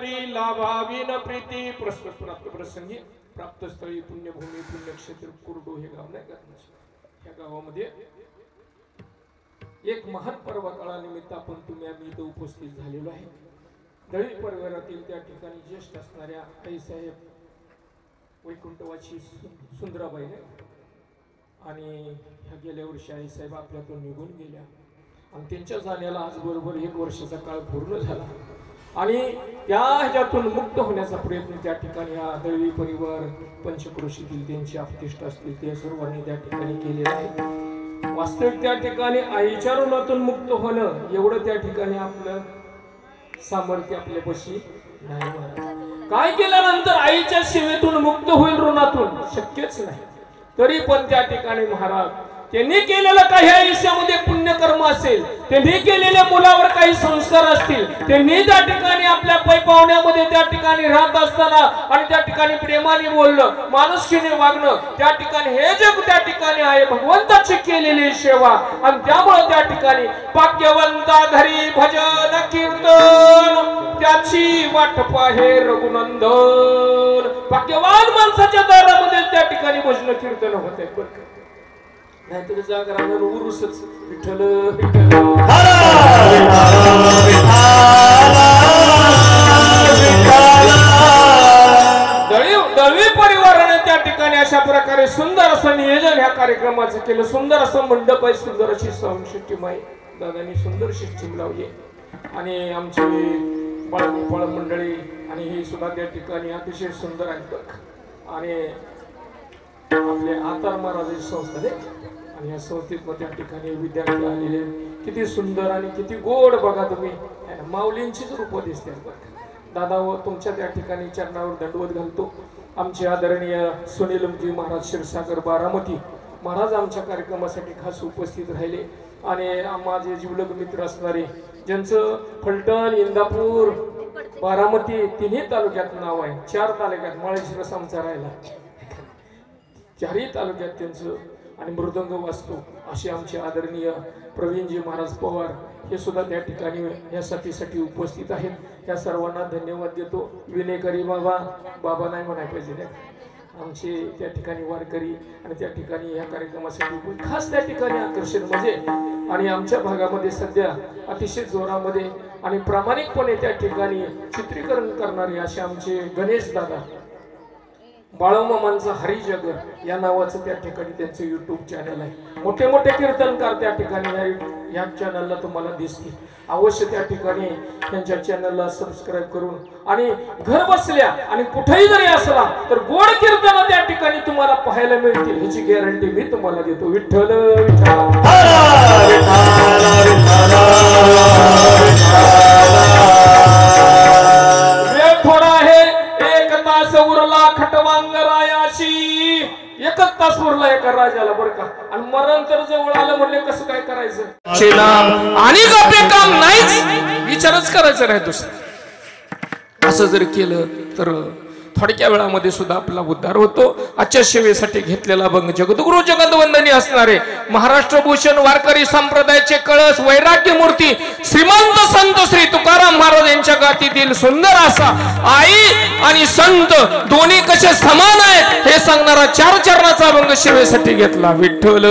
स्थळी लाभावीन प्रीती प्रस्तुत प्राप्त प्रसंगी प्राप्त स्थळी पुण्यभूमी पुण्यक्षेत्र कुर्डू हे गाव नाही का? ह्या गावामध्ये एक महान पर्वकाळानिमित्त आपण तुम्ही आम्ही इथं उपस्थित झालेलो आहे. दळवी परिवारातील त्या ठिकाणी ज्येष्ठ असणाऱ्या आईसाहेब वैकुंठवाची सुंदराबाई आणि ह्या गेल्या वर्षी आईसाहेब आपल्यातून निघून गेल्या आणि त्यांच्या जाण्याला आज बरोबर 1 वर्षाचा काळ पूर्ण झाला आणि त्या ह्याच्यातून मुक्त होण्याचा प्रयत्न त्या ठिकाणी हा दळवी परिवार पंचक्रोशीतील त्यांचे आपतिष्ट असतील ते सर्वांनी त्या ठिकाणी केलेलं आहे. वास्तविक त्या ठिकाणी आईच्या ऋणातून मुक्त होणं एवढं त्या ठिकाणी आपलं सामर्थ्य आपल्यापाशी नाही. महाराज काय केल्यानंतर आईच्या सेवेतून मुक्त होईल ऋणातून शक्यच नाही. तरी पण त्या ठिकाणी महाराज त्यांनी केलेलं काही आयुष्यामध्ये पुण्यकर्म असेल, त्यांनी केलेल्या मुलावर काही संस्कार असतील, त्यांनी त्या ठिकाणी आपल्या पैपावण्यामध्ये त्या ठिकाणी राहत असताना आणि त्या ठिकाणी प्रेमाने बोलणं माणुसकीने वागणं त्या ठिकाणी हे जग त्या ठिकाणी आहे भगवंताची केलेली सेवा आणि त्यामुळे त्या ठिकाणी भाग्यवंता घरी भजन कीर्तन त्याची वाट पाहे रघुनंदन. भाग्यवान माणसाच्या दारामध्ये त्या ठिकाणी भजन कीर्तन होते. नाहीतर जागरावर उरुसच विठ्ठल दळवी परिवाराने त्या ठिकाणी अशा प्रकारे सुंदर असं नियोजन ह्या कार्यक्रमाचं केलं. सुंदर असं मंडप आहे, सुंदर अशी साऊंड सिस्टीम आहे, दादांनी सुंदर सिस्टीम लावली आणि आमची बाळ मंडळी आणि ही सुद्धा त्या ठिकाणी अतिशय सुंदर आहेत आणि आपले आतार महाराजाची संस्था आणि या संस्थेत त्या ठिकाणी विद्यार्थी आलेले किती सुंदर आणि किती गोड बघा तुम्ही माऊलींचीच रूप दिसतात. दादा व तुमच्या त्या ठिकाणी चरणावर दंडवत घालतो. आमचे आदरणीय सुनीलजी महाराज क्षीरसागर बारामती महाराज आमच्या कार्यक्रमासाठी खास उपस्थित राहिले आणि माझे जिवलग मित्र असणारे ज्यांचं फलटण इंदापूर बारामती तिन्ही तालुक्यात नाव आहे. 4 तालुक्यात माळशिरस आमचा राहिला, 4ही तालुक्यात त्यांचं आणि मृदंग वाजतो असे आमचे आदरणीय प्रवीणजी महाराज पवार हे सुद्धा त्या ठिकाणी या साथीसाठी उपस्थित आहेत. त्या सर्वांना धन्यवाद देतो. विनेकरी बाबा नाही म्हणायला पाहिजे, आमचे त्या ठिकाणी वारकरी आणि त्या ठिकाणी या कार्यक्रमासाठी खास त्या ठिकाणी आकर्षण म्हणजे आणि आमच्या भागामध्ये सध्या अतिशय जोरामध्ये आणि प्रामाणिकपणे त्या ठिकाणी चित्रीकरण करणारे असे आमचे गणेश दादा बाळूमामांचा हरिजगर या नावाचं त्या ठिकाणी त्यांचं YouTube चॅनल आहे. मोठे मोठे कीर्तनकार त्या ठिकाणी या चॅनलला तुम्हाला दिसतील. अवश्य त्या ठिकाणी त्यांच्या चॅनलला सबस्क्राईब करून आणि घर बसल्या आणि कुठेही जरी असला तर गोड कीर्तन त्या ठिकाणी तुम्हाला पाहायला मिळतील ह्याची गॅरंटी मी तुम्हाला देतो. विठ्ठल विठ्ठल वेळ थोडा आहे, 1 तास उरला खटवांगरायाशी. 1 तास उरला एका राजाला बरं का आणि मरण तर जवळ आलं म्हणले कसं काय करायचं आणि आपले काम नाहीच विचारच करायचं नाही दुसरं. असं जर केलं तर थोडक्या वेळामध्ये सुद्धा आपला उद्धार होतो. आजच्या सेवेसाठी घेतलेला भंग जगद्गुरु जगदवंदनी असणारे महाराष्ट्र भूषण वारकरी संप्रदायाचे कळस वैराग्य मूर्ती श्रीमंत संत श्री तुकाराम महाराज यांच्या गाथीतील सुंदर असा आई आणि संत दोन्ही कसे समान आहेत हे सांगणारा 4 चरणाचा भंग सेवेसाठी घेतला. विठ्ठल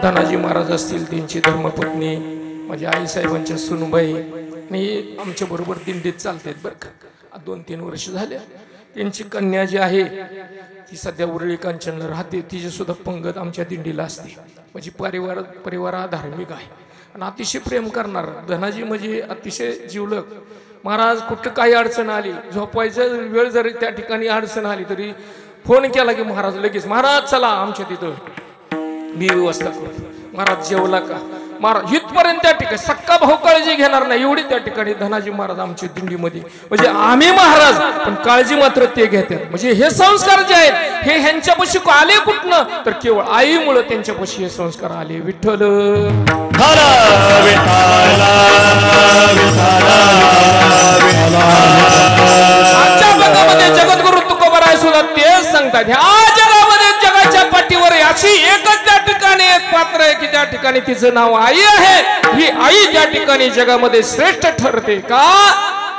धनाजी महाराज असतील, त्यांची धर्मपत्नी माझ्या आईसाहेबांच्या सुनबाई आणि आमच्या बरोबर दिंडीत चालतात बरं का. 2-3 वर्ष झाले. त्यांची कन्या जी आहे ती सध्या उरळी कांचनला राहते, तिची सुद्धा पंगत आमच्या दिंडीला असते. म्हणजे परिवार हा धार्मिक आहे आणि अतिशय प्रेम करणार. धनाजी म्हणजे अतिशय जिवलग. महाराज कुठं काही अडचण आली, झोपायचं वेळ जरी त्या ठिकाणी अडचण आली तरी फोन केला की महाराज लगेच महाराज चला आमच्या तिथं मी व्यवस्था करतो. महाराज जेवला का महाराज इथपर्यंत त्या ठिकाणी सक्का भाऊ काळजी घेणार नाही एवढी त्या ठिकाणी धनाजी महाराज आमच्या दिंडीमध्ये. म्हणजे आम्ही महाराज पण काळजी मात्र ते घेतात. म्हणजे हे संस्कार जे आहेत हे ह्यांच्यापाशी आले कुठनं तर केवळ आईमुळे त्यांच्यापाशी हे संस्कार आले. विठ्ठल आजच्या जगामध्ये जगद्गुरु तुकोबाराय सुद्धा तेच सांगतात ह्या जगामध्ये जगाच्या पाठीवर अशी एकच त्या ठिकाणी एक पात्र आहे की त्या ठिकाणी तिचं नाव आई आहे। ही आई त्या ठिकाणी जगामध्ये श्रेष्ठ ठरते का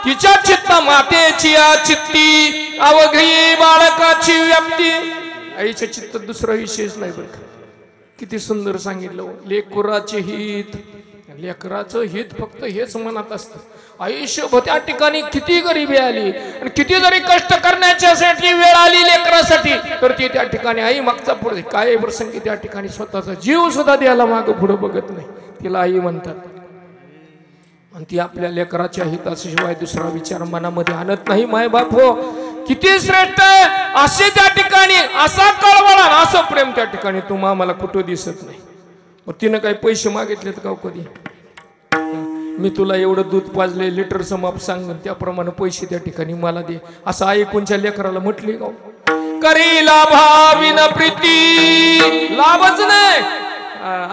तिच्या चित्त मातेची चित्ती अवघी बाळकाची व्याप्ती। आईच्या चित्त दुसरा विशेष नाही बरं का। किती सुंदर सांगितलं लेकराचे हित लेकराचं हित फक्त हेच मनात असतं। आयुष्यभर त्या ठिकाणी किती गरिबी आली आणि किती जरी कष्ट करण्याच्यासाठी वेळ आली लेकरासाठी तर ती त्या ठिकाणी आई मागचा पुढे काय प्रसंगी त्या ठिकाणी स्वतःचा जीव सुद्धा द्यायला मागं पुढे बघत नाही तिला आई म्हणतात। आणि ती आपल्या लेकराच्या हिताशिवाय दुसरा विचार मनामध्ये आणत नाही। माय बाप हो किती श्रेष्ठ आहे असे त्या ठिकाणी असा कळवळा असं प्रेम त्या ठिकाणी तुम्हा मला कुठं दिसत नाही। मग तिनं काही पैसे मागितलेत का कधी मी तुला एवढं दूध पाजले लिटरचं माप सांग त्याप्रमाणे पैसे त्या ठिकाणी मला दे असं ऐकूनच्या लेकराला म्हटली का करी लाभाविन प्रीती लाभच नाही।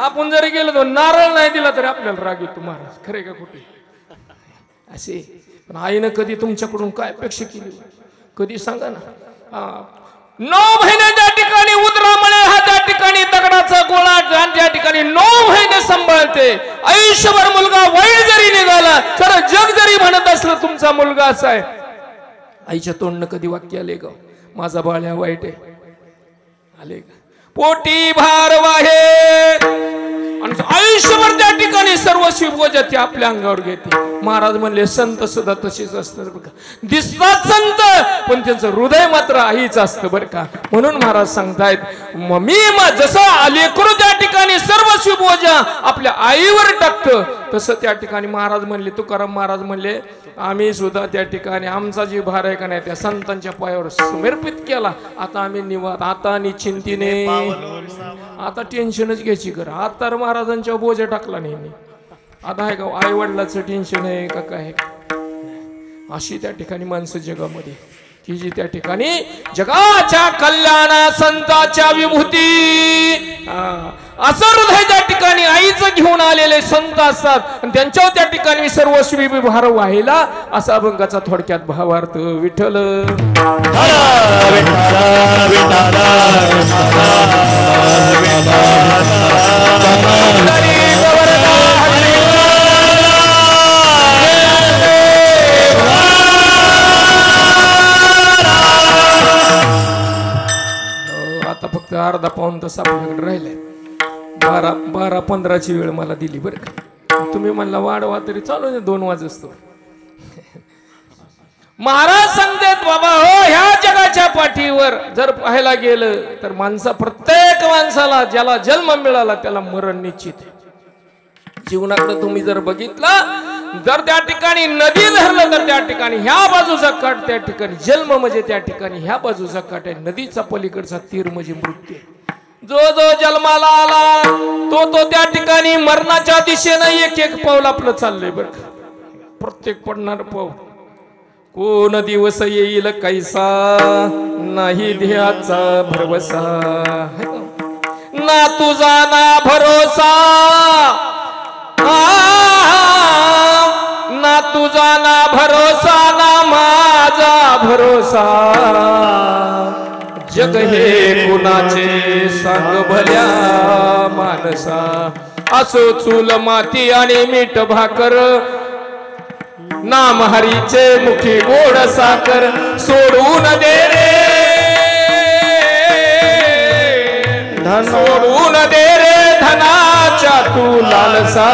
आपण जरी गेलो तर नारळ नाही दिला तरी आपल्याला राग येतो महाराज खरे का कुठे असे पण आईनं कधी तुमच्याकडून काय अपेक्षा केली कधी सांगा ना। 9 महिने त्या ठिकाणी उदरामुळे हा त्या ठिकाणी दगडाचा गोळा त्या ठिकाणी 9 महिने सांभाळते। आयुष्यभर मुलगा वाईट जरी निघाला तर जग जरी म्हणत असलं तुमचा मुलगा असा आहे आईच्या तोंडनं कधी वाक्य आले का माझा बाळ हा वाईट आहे आले का पोटी भार वाहे आणि आयुष्यभर त्या ठिकाणी सर्वस्वी बोजा ती आपल्या अंगावर घेते। महाराज म्हणले संत सुद्धा तशीच असतात बरं का दिसतात संत पण त्यांचं हृदय मात्र आईच असतं बरं का। म्हणून महाराज सांगतायत मी जसं लेकरू त्या ठिकाणी सर्वस्वी बोजा आपल्या आईवर टाकतं तसं त्या ठिकाणी महाराज म्हणले तुकाराम महाराज म्हणले आम्ही सुद्धा त्या ठिकाणी आमचा जी भार आहे का नाही त्या संतांच्या पायावर समर्पित केला। आता आम्ही निवांत आता निश्चिंतीने आता टेन्शनच घ्यायची कर आता महाराजांच्या बोजा टाकला नाही आता आहे का आई वडिलाचं टेन्शन आहे का काय अशी त्या ठिकाणी माणसं जगामध्ये की जी त्या ठिकाणी जगाच्या कल्याणा संताच्या विभूती असं हृदय त्या ठिकाणी आईचं घेऊन आलेले संत असतात आणि त्यांच्यावर त्या ठिकाणी सर्वस्वी भार व्हायला असा अभंगाचा थोडक्यात भावार्थ विठ्ठल आता फक्त अर्धा पाऊण तास आपल्याकडे राहिलाय 12-15ची वेळ मला दिली बरं का तुम्ही म्हणला वाढवा तरी चालू दे 2 वाजतो। महाराज सांगतात बाबा हो ह्या जगाच्या पाठीवर जर पाहायला गेलं तर प्रत्येक माणसाला ज्याला जन्म मिळाला त्याला मरण निश्चित आहे। जीवनाकडे तुम्ही जर बघितलं जर त्या ठिकाणी नदी धरलं तर त्या ठिकाणी ह्या बाजूचा काठ त्या ठिकाणी जन्म म्हणजे त्या ठिकाणी ह्या बाजूचा काठ आहे नदीचा पलीकडचा तीर म्हणजे मृत्यू। जो जो जन्माला आला तो त्या ठिकाणी मरणाच्या दिशेनं एक पाऊल आपलं चाललंय बरं का प्रत्येक पडणार पाऊल कोण दिवस येईल कैसा नाही ध्येयाचा भरवसा ना तुझा ना भरोसा ना तुझा ना भरोसा ना माझा भरोसा जग हे कुणाचे सांग भल्या मानसा असो चूल माती आणि मीठ भाकर नाम हरीचे मुखी गोड साखर सोडून दे रे सोडून दे रे धनाच्या तू लालसा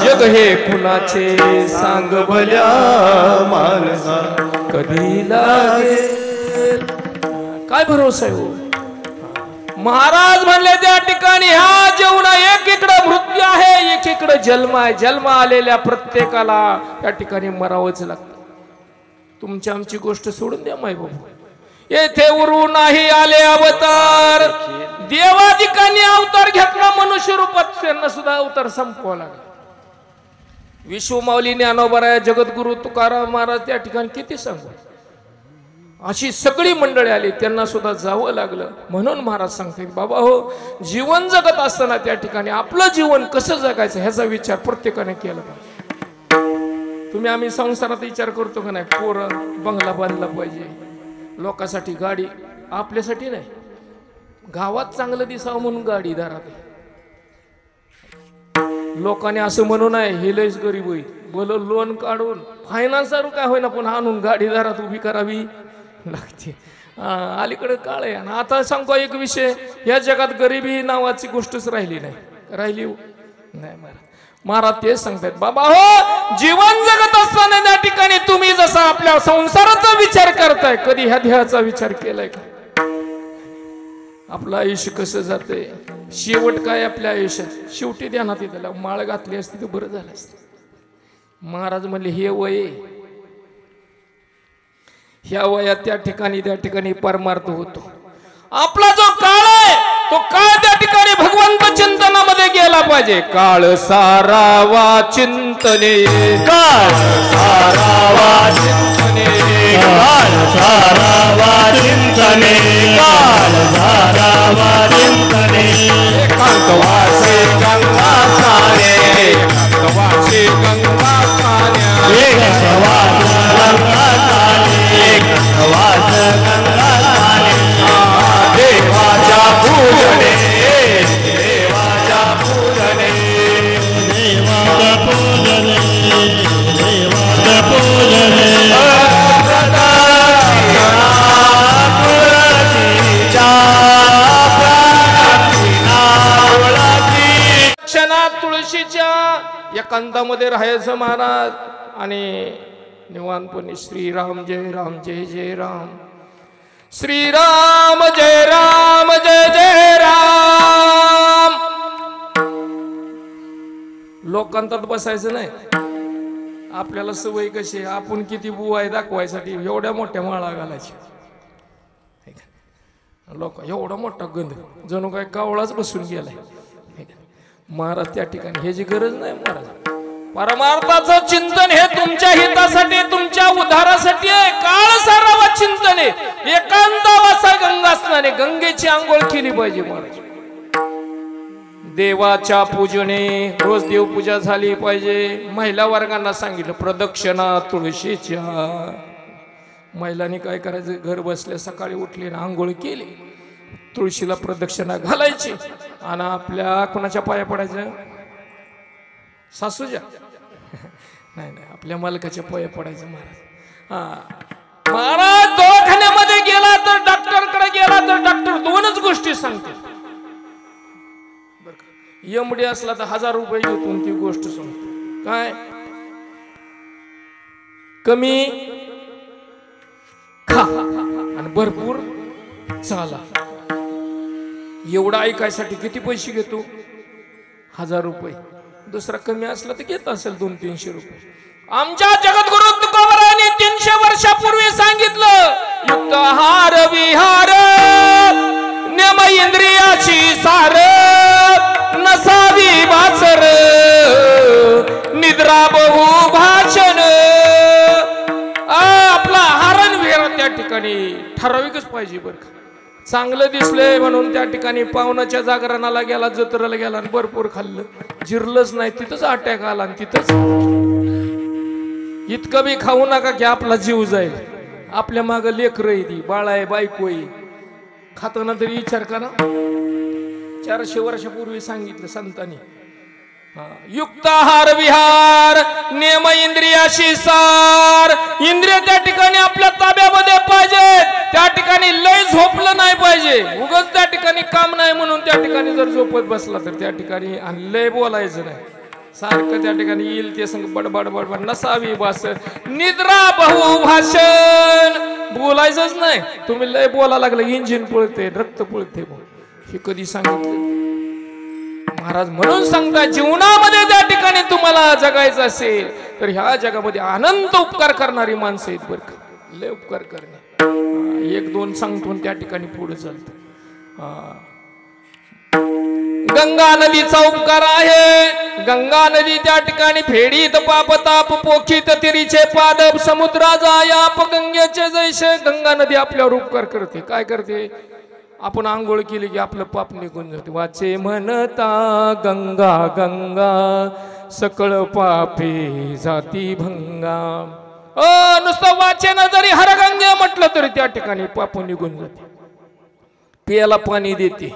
जग हे कुणाचे सांग भल्या मानसा कधी लागेल काय भरोसा आहे हो महाराज म्हणले त्या ठिकाणी ह्या जीवना एकीकडे मृत्यू आहे एकीकडे जन्म आहे जन्म आलेल्या प्रत्येकाला त्या ठिकाणी मरावंच लागतं। तुमची आमची गोष्ट सोडून द्या माय बाबू येथे उरू नाही आले अवतार देवादिकांनी अवतार घेतला मनुष्य रूपात त्यांना सुद्धा अवतार संपवा लागला। विश्वमाऊली ज्ञानोबा जगद्गुरु तुकाराम महाराज त्या ठिकाणी किती सांगू अशी सगळी मंडळी आली त्यांना सुद्धा जावं लागलं। म्हणून महाराज सांगतात बाबा हो जीवन जगत असताना त्या ठिकाणी आपलं जीवन कसं जगायचं ह्याचा विचार प्रत्येकाने केला पाहिजे। तुम्ही आम्ही संसारात विचार करतो का नाही पोरं बंगला बांधला पाहिजे लोकांसाठी गाडी आपल्यासाठी नाही गावात चांगलं दिसावं म्हणून गाडी दारात. लोकांनी असं म्हणू नये हे लयच गरीब होईल, बोल लोन काढून फायनान्सर काय होईना पण आणून गाडी दारात उभी करावी लागते. अलीकडे काळ आहे. आणि आता सांगतो एक विषय, या जगात गरिबी नावाची गोष्टच राहिली नाही. राहिली नाही महाराज तेच सांगतायत. बाबा हो, जीवन जगत असताना त्या ठिकाणी तुम्ही जसा आपल्या संसाराचा विचार करताय, कधी ह्या ध्येयाचा विचार केलाय का? आपलं आयुष्य कसं जाते, शेवट काय आपल्या आयुष्यात, शेवटी ध्यानात येते. माळ घातली असती तर बरं झालं असतं. महाराज म्हणले हे वय, ह्या वयात त्या ठिकाणी परमार्थ होतो. आपला जो काळ आहे तो काळ त्या ठिकाणी भगवंत चिंतनामध्ये गेला पाहिजे. काळ सारावा चिंतने, काळ सारावा चिंतने, काळ सारावा चिंतने, काळ सारावा चिंतने. एकांतवासी गंगा स्नाने, एकांतवासी गंगा स्नाने, एकवास गंगा स्नाने, एकवास गंगा स्नाने. देवाच्या पूजने, देवाच्या पूजने, देवाच्या पूजने, देवाच्या पूजने. क्षणात तुळशीच्या एकांतामध्ये राहायचं महाराज. आणि निवांतपणे श्रीराम जय राम जय जय राम, श्रीराम जय राम जय जय राम. लोकांतात बसायचं नाही. आपल्याला सवय कशी, आपण किती बुवाय दाखवायसाठी एवढ्या मोठ्या माळा घालायची. लोक एवढा मोठा गंध, जणू काय कावळाच बसून गेलाय. महाराज त्या ठिकाणी ह्याची गरज नाही. महाराज परमार्थाचं चिंतन हे तुमच्या हितासाठी, तुमच्या उद्धारासाठी आहे. काळ सारावा चिंतन आहे. एकांतावासा गंगा स्नाने, गंगेची आंघोळ केली पाहिजे महाराज. देवाच्या पूजने, रोज देवपूजा झाली पाहिजे. महिला वर्गांना सांगितलं प्रदक्षिणा तुळशीच्या. महिलांनी काय करायचं, घर बसल्या सकाळी उठली ना आंघोळ केली, तुळशीला प्रदक्षिणा घालायची. आणि आपल्या कोणाच्या पाया पडायचं, सासूच्या नाही नाही, आपल्या मालकाच्या पाया पडायचं महाराज. महाराज दवाखान्यामध्ये गेला तर, डॉक्टरकडे गेला तर डॉक्टर दोनच गोष्टी सांगते. एमडी असला तर 1000 रुपये घेतो, ती गोष्ट सांगतो काय, कमी खा आणि भरपूर चाला. एवढा ऐकायसाठी किती पैसे घेतो, 1000 रुपये. दुसरा कमी असला तर घेत असेल 200-300 रुपये. आमच्या जगद्गुरु तुकोबारायांनी 300 वर्षापूर्वी सांगितलं, युक्त आहार विहार नियम इंद्रियाची सार, नसावी वासर निद्रा बहु भाषण. आपला आहार विहार त्या ठिकाणी ठराविकच पाहिजे बरं का. चांगलं दिसलंय म्हणून त्या ठिकाणी पाहुणाच्या जागरणाला गेला, जत्रेला गेला आणि भरपूर खाल्लं, जिरलंच नाही, तिथंच अटॅक आला. आणि तिथंच इतकं बी खाऊ नका की आपला जीव जाईल. आपल्या माग लेकरं आहे, ती बाळ आहे, बायको आहे, खाताना तरी विचार करा. 400 वर्षापूर्वी सांगितलं संतांनी. युक्त आहार विहार नियम इंद्रियाशी सार. इंद्रिय त्या ठिकाणी आपल्या ताब्यामध्ये पाहिजे. त्या ठिकाणी लय झोपलं नाही पाहिजे. उगाच त्या ठिकाणी काम नाही म्हणून त्या ठिकाणी जर झोपत बसला तर त्या ठिकाणी आणि लय बोलायचं नाही. सारखं त्या ठिकाणी येईल ते संग बडबड बडबड, नसावी भास निद्रा बहु भाषण. बोलायचंच नाही. तुम्ही लय बोला लागलं इंजिन पळते, रक्त पळते. हे कधी सांगितलं महाराज? म्हणून सांगता, जीवनामध्ये त्या ठिकाणी तुम्हाला जगायचं असेल तर ह्या जगामध्ये अनंत उपकार करणारी माणसं आहेत बरं का. लय उपकार करणे. 1-2 सांगतो त्या ठिकाणी पुढे चालतो. गंगा नदीचा उपकार आहे. गंगा नदी त्या ठिकाणी फेडीत पापताप पोखीत तिरीचे पादप समुद्रा जायाप गंगेचे जैसे. गंगा नदी आपल्यावर उपकार करते. काय करते? आपण आंघोळ केली की आपलं पाप निघून जाते. वाचे म्हणता गंगा गंगा सकळ पापी जाती भंगा. नुसतं वाचेनं जरी हरगंगे म्हटलं तरी त्या ठिकाणी पाप निघून जाते. पियाला पाणी देते,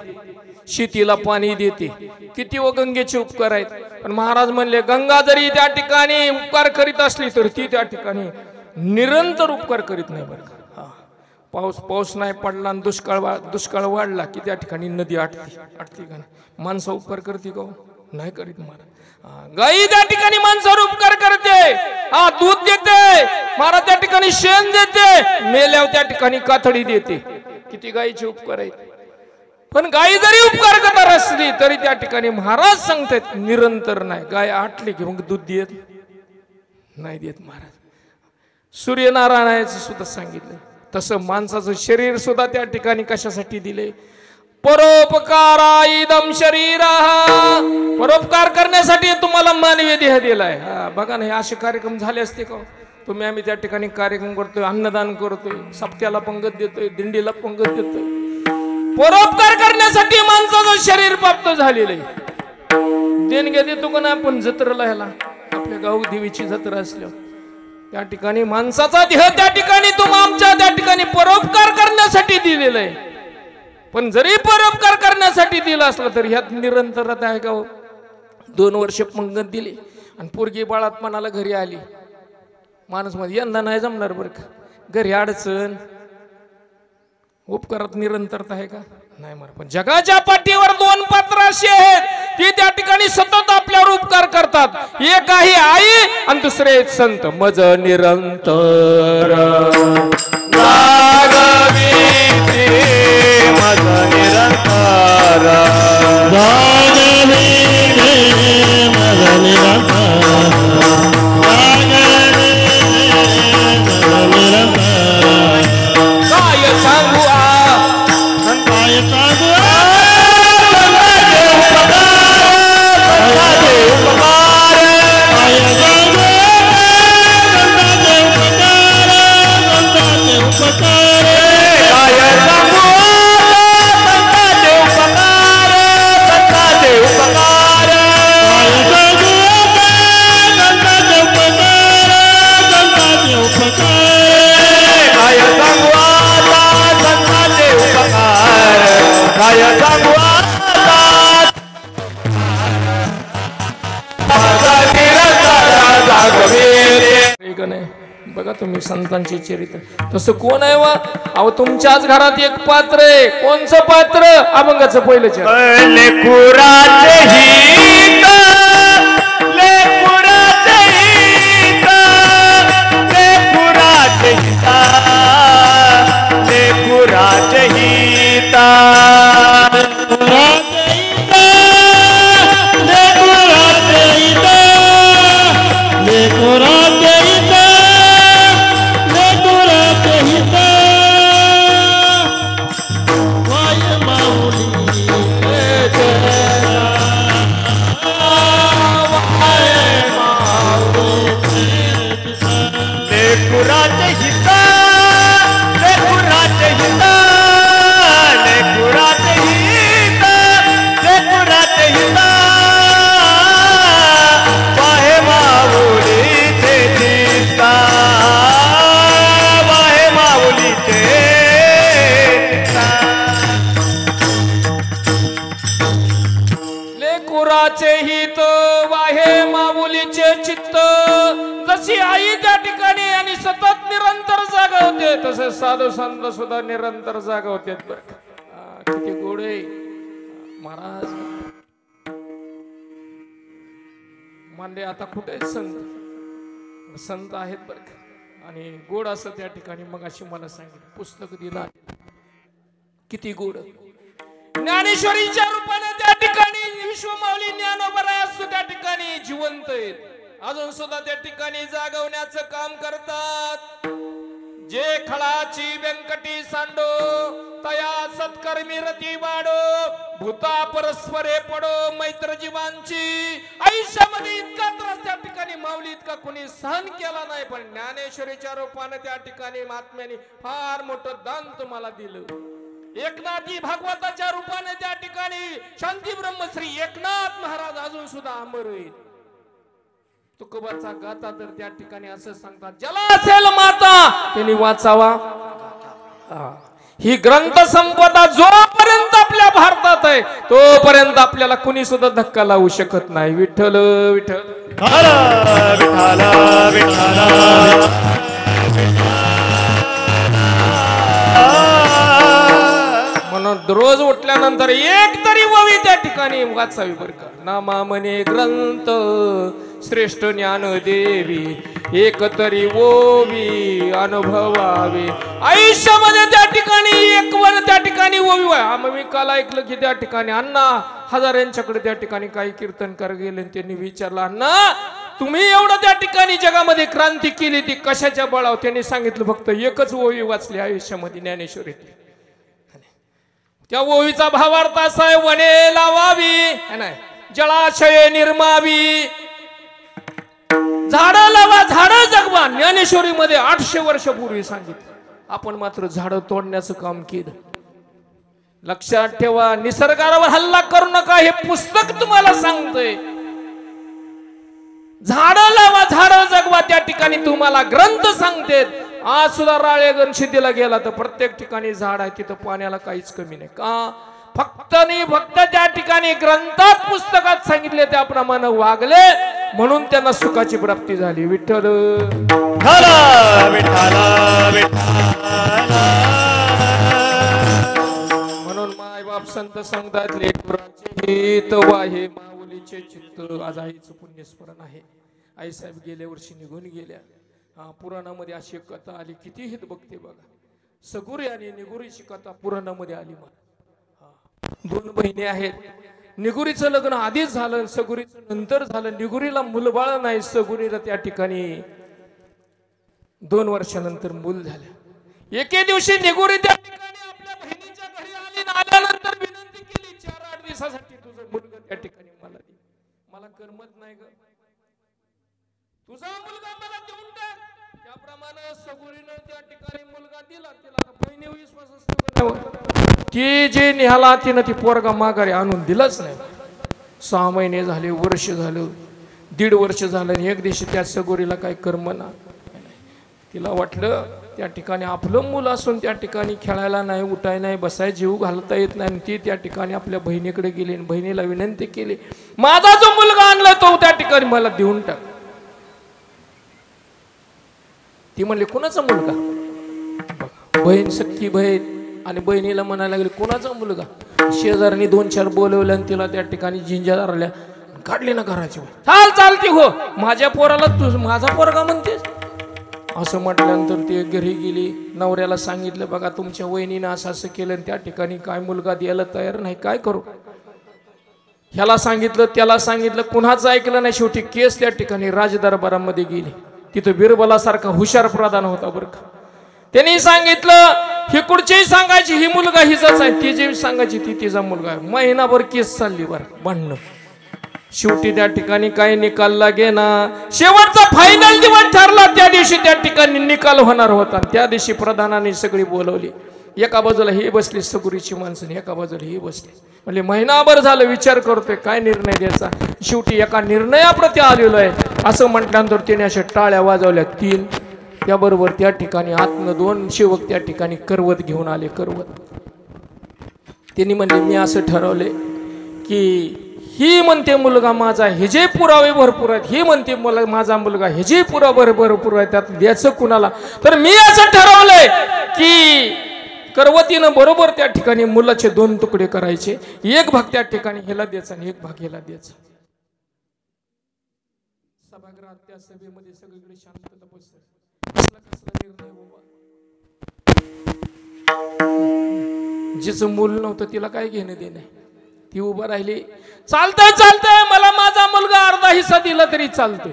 शेतीला पाणी देते, किती व गंगेचे उपकार आहेत. पण महाराज म्हणले गंगा जरी त्या ठिकाणी उपकार करीत असली तर ती त्या ठिकाणी निरंतर उपकार करीत नाही बरं का. पाऊस नाही पडला आणि दुष्काळ वाढला की त्या ठिकाणी नदी आटते का. माणसं उपकार करते का? नाही करीत महाराज. गाई त्या ठिकाणी माणसावर उपकार करते, दूध देते महाराज, त्या ठिकाणी शेण देते, मेल्यावर त्या ठिकाणी कातडी देते. किती गायीचे उपकार आहेत. पण गाय जरी उपकार करणार असली तरी त्या ठिकाणी महाराज सांगतात निरंतर नाही. गाय आटली की मग दूध देत नाही देत महाराज. सूर्यनारायणाचं सुद्धा सांगितलं तसं माणसाचं शरीर सुद्धा त्या ठिकाणी कशासाठी दिले. परोपकारा इदम शरीरा, परोपकार करण्यासाठी तुम्हाला मानवी देह दिलाय. बघा ना, हे असे कार्यक्रम झाले असते का? तुम्ही आम्ही त्या ठिकाणी कार्यक्रम करतोय, अन्नदान करतोय, सप्त्याला पंगत देतोय, दिंडीला पंगत देतोय. परोपकार करण्यासाठी माणसाचं शरीर प्राप्त झालेलं आहे. देणग्या देतो का ना आपण जत्रेला, ह्याला आपल्या गाव देवीची जत्रा असल्यावर त्या ठिकाणी माणसाचा देह त्या ठिकाणी आमच्या त्या ठिकाणी परोपकार करण्यासाठी दिलेला आहे. पण जरी परोपकार करण्यासाठी दिला असला तरी ह्यात निरंतरता आहे का? 2 वर्ष पंगत दिली आणि पोरगी बाळातपणाला घरी आली. माणूस मध्ये यंदा नाही जमणार बरं का, घरी अडचण. उपकारात निरंतरता आहे का? नाही मार. पण जगाच्या पाठीवर 2 पात्र असे आहेत ती त्या ठिकाणी सतत आपल्यावर उपकार करतात. एक आहे आई आणि दुसरे संत. मज निरंतर जागविते मज निरंतर, जागविते मज निरंतर, काय सांगू काय सांगू बघा तुम्ही संतांचे चरित्र. तसं कोण आहे वा? अहो तुमच्याच घरात एक पात्र आहे. कोणचं पात्र? अभंगाचं पहिलं चरित्र. लेकुराचे हित, लेकुराचे हित, लेकुराचे हित, लेकुराचे हित, लेकुराचे हित, लेकुराचे हित, लेकुराचे हित, वाय माऊली लेकुराचे हित, लेकुराचे हित, लेकुराचे हित, लेकुराचे हित, वाहे माऊलीचे चित्ता, वाहे माऊलीचे चित्ता. लेकुराचे हित वाहे माऊलीचे चित्त. जशी आई त्या ठिकाणी आणि सतत निरंतर जागवते तसे साधू संत सुद्धा निरंतर जागवते. किती गोड आहे महाराज. मांडे आता कुठे संत? संत आहेत बर का. आणि गोड असं त्या ठिकाणी मग अशी मला सांगितलं पुस्तक दिला. किती गोड. ज्ञानेश्वरीच्या रूपाने त्या ठिकाणी विश्वमाऊली ज्ञानोबा त्या ठिकाणी जिवंत आहेत. अजून सुद्धा त्या ठिकाणी जागवण्याचं काम करतात. जे खळाची व्यंकटी सांडो तया सत्कर्मी रती वाढो, भूता परस्परे पडो मैत्र जीवांची. आयुष्यामध्ये इतका त्रास त्या ठिकाणी माऊली इतका कोणी सहन केला नाही. पण ज्ञानेश्वरीच्या रूपाने त्या ठिकाणी महात्म्याने फार मोठं दान तुम्हाला दिलं. एकनाथी भागवताच्या रूपाने त्या ठिकाणी शांती ब्रह्मश्री एकनाथ महाराज अजून सुद्धा अमर आहेत. तुकोबाचा गाता तर त्या ठिकाणी असं सांगतात, ज्याला असेल माता त्यांनी वाचावा. ही ग्रंथ संपदा जोपर्यंत आपल्या भारतात आहे तोपर्यंत आपल्याला कुणी सुद्धा धक्का लावू शकत नाही. विठ्ठल विठ्ठल विठाला विठाला म्हणून रोज उठल्यानंतर एक तरी ओवी त्या ठिकाणी वाचावी बरं का. नामा म्हणे ग्रंथ श्रेष्ठ ज्ञान देवी एक तरी ओवी अनुभवावी. आयुष्यामध्ये त्या ठिकाणी एक वर त्या ठिकाणी ओवी. मी काल ऐकलं की त्या ठिकाणी अण्णा हजारांच्याकडे त्या ठिकाणी काही कीर्तनकार गेले. त्यांनी विचारलं अण्णा तुम्ही एवढं त्या ठिकाणी जगामध्ये क्रांती केली ती कशाच्या बळावर. त्यांनी सांगितलं फक्त एकच ओवी वाचली आयुष्यामध्ये ज्ञानेश्वरीतली. त्या ओवीचा भावार्थ असा आहे वने लावावी नाही जळाशय निर्मावी. झाडं लावा झाडं जगवा. ज्ञानेश्वरीमध्ये 800 वर्षापूर्वी सांगितलं. आपण मात्र झाडं तोडण्याचं काम केलं. लक्षात ठेवा निसर्गावर हल्ला करू नका हे पुस्तक तुम्हाला सांगतोय. झाडं लावा झाडं जगवा त्या ठिकाणी तुम्हाला ग्रंथ सांगतेत. आज सुद्धा राळेगण शिदीला गेला तर प्रत्येक ठिकाणी झाड आहे तिथं पाण्याला काहीच कमी नाही का. फक्त आणि फक्त त्या ठिकाणी ग्रंथात पुस्तकात सांगितले त्याप्रमाणे वागले म्हणून त्यांना सुखाची प्राप्ती झाली. विठ्ठल म्हणून माय बाप संत सांगतात लेकराचे हित वाहे माऊलीचे चित्त. आज आईचं पुण्यस्मरण आहे. आई साहेब गेल्या वर्षी निघून गेल्या. पुराणामध्ये अशी कथा आली किती हित बघते बघा. सगुरी आणि निगुरीची कथा पुराणामध्ये आली. मला 2 बहिणी आहेत. निगुरीचं लग्न आधीच झालं सगुरीचं नंतर झालं. निगुरीला मुलबाळ नाही. सगुरीला त्या ठिकाणी 2 वर्षानंतर मूल झालं. एके दिवशी निगुरी त्या ठिकाणी आपल्या बहिणीच्या घरी आली. आल्यानंतर विनंती केली 4-8 दिवसासाठी तुझं मुलगा त्या ठिकाणी मला दे. मला करमत नाही ग. तुझा मुलगा मला देऊन टाक. त्याप्रमाणे सगुरीनं त्या ठिकाणी मुलगा दिला. तिला बहिणी विश्वास असतो की जे निघाला तिनं ती पोरगा माघारी आणून दिलाच नाही. 6 महिने झाले वर्ष झालं 1.5 वर्ष झालं. एक दिवशी त्या सगुरीला काही करमना. तिला वाटलं त्या ठिकाणी आपलं मूल असून त्या ठिकाणी खेळायला नाही उठाय नाही बसाय जीव घालता येत नाही. ती त्या ठिकाणी आपल्या बहिणीकडे गेली आणि बहिणीला विनंती केली माझा जो मुलगा आणला तो त्या ठिकाणी मला देऊन टाक. ती म्हणली कोणाचा मुलगा. बहीण सख्खी बहीण आणि बहिणीला म्हणायला लागली कोणाचा मुलगा. शेजारनी 2-4 बोलवल्या आणि तिला त्या ठिकाणी झिंजा धरल्या काढली ना घराची. चाल चालती हो माझ्या पोराला तू माझा पोरगा म्हणतेस. असं म्हटल्यानंतर ती घरी गेली. नवऱ्याला सांगितलं बघा तुमच्या वहिनीनं असं केलं त्या ठिकाणी काय मुलगा द्यायला तयार नाही काय करू. ह्याला सांगितलं त्याला सांगितलं कुणाचं ऐकलं नाही. शेवटी केस त्या ठिकाणी राजदरबारामध्ये गेली. तिथं बिरबलासारखा हुशार प्रधान होता बरं का. त्यांनी सांगितलं ही कुठचीही सांगायची ही मुलगा हिचाच आहे. ती जी सांगायची ती तिचा मुलगा आहे. महिनाभर केस चालली बरं भांडणं. शेवटी त्या ठिकाणी काही निकाल लागे ना. शेवटचा फायनल दिवस ठरला त्या दिवशी त्या ठिकाणी निकाल होणार होता. त्या दिवशी प्रधानाने सगळी बोलवली. एका बाजूला ही बसली सगुरीची माणसं एका बाजूला ही बसली. म्हणजे महिनाभर झालं विचार करतोय काय निर्णय द्यायचा. शेवटी एका निर्णयाप्रती आलेलो आहे असं म्हटल्यानंतर त्याने अशा टाळ्या वाजवल्या 3. त्याबरोबर त्या ठिकाणी आतनं 2 सेवक त्या ठिकाणी करवत घेऊन आले. करवत त्यांनी म्हणले मी असं ठरवले की ही म्हणते मुलगा माझा हे जे पुरावे भरपूर आहेत. ही म्हणते मला माझा मुलगा हे जे पुरावे भरपूर आहेत त्यात द्यायचं कुणाला. तर मी असं ठरवलंय की करवतीनं बरोबर त्या ठिकाणी मुलाचे 2 तुकडे करायचे. एक भाग त्या ठिकाणी ह्याला द्यायचा आणि एक भाग ह्याला द्यायचा. सभागृहात त्या सभेमध्ये सगळीकडे शांतता बसली. कसला निर्णय बाबा. जिचं मूल नव्हतं तिला काय घेणं देणं. ती उभं राहिली. चालतंय चालतंय मला माझा मुलगा अर्धा हिस्सा दिला तरी चालतोय.